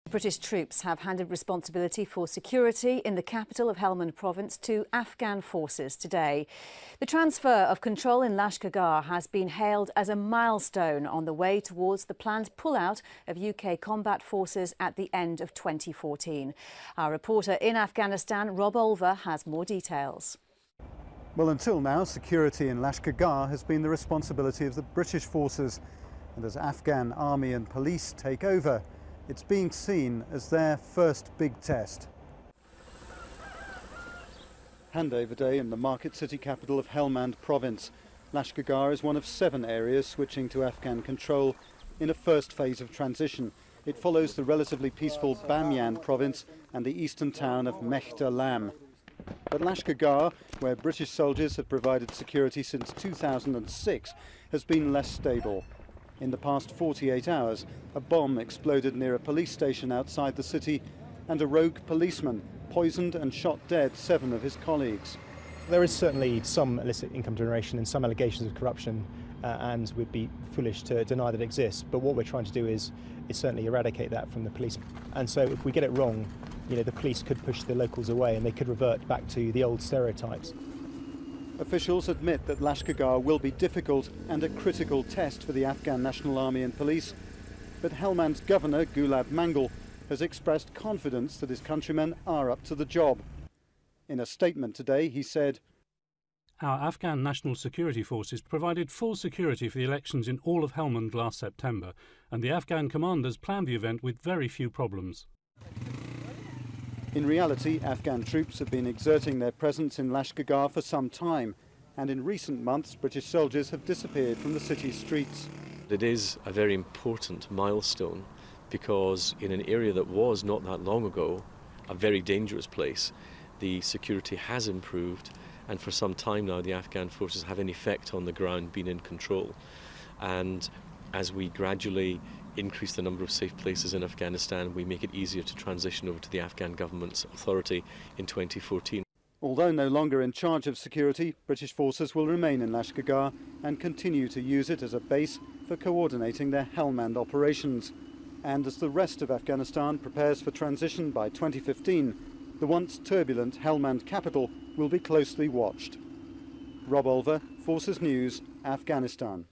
British troops have handed responsibility for security in the capital of Helmand province to Afghan forces today. The transfer of control in Lashkar Gah has been hailed as a milestone on the way towards the planned pullout of UK combat forces at the end of 2014. Our reporter in Afghanistan, Rob Olver, has more details. Well, until now, security in Lashkar Gah has been the responsibility of the British forces. And as Afghan army and police take over, it's being seen as their first big test. Handover day in the market city capital of Helmand province. Lashkar Gah is one of 7 areas switching to Afghan control in a first phase of transition. It follows the relatively peaceful Bamiyan province and the eastern town of Mehta Lam. But Lashkar Gah, where British soldiers have provided security since 2006, has been less stable. In the past 48 hours, a bomb exploded near a police station outside the city, and a rogue policeman poisoned and shot dead 7 of his colleagues. There is certainly some illicit income generation and some allegations of corruption, and we'd be foolish to deny that it exists. But what we're trying to do is certainly eradicate that from the police. And so if we get it wrong, the police could push the locals away and they could revert back to the old stereotypes. Officials admit that Lashkar Gah will be difficult and a critical test for the Afghan National Army and police. But Helmand's governor, Gulab Mangal, has expressed confidence that his countrymen are up to the job. In a statement today, he said, "Our Afghan National Security Forces provided full security for the elections in all of Helmand last September, and the Afghan commanders planned the event with very few problems." In reality, Afghan troops have been exerting their presence in Lashkar Gah for some time, and in recent months British soldiers have disappeared from the city's streets. It is a very important milestone because in an area that was not that long ago a very dangerous place, the security has improved, and for some time now the Afghan forces have in effect on the ground been in control. And as we gradually increase the number of safe places in Afghanistan, we make it easier to transition over to the Afghan government's authority in 2014. Although no longer in charge of security, British forces will remain in Lashkar Gah and continue to use it as a base for coordinating their Helmand operations. And as the rest of Afghanistan prepares for transition by 2015, the once turbulent Helmand capital will be closely watched. Rob Olver, Forces News, Afghanistan.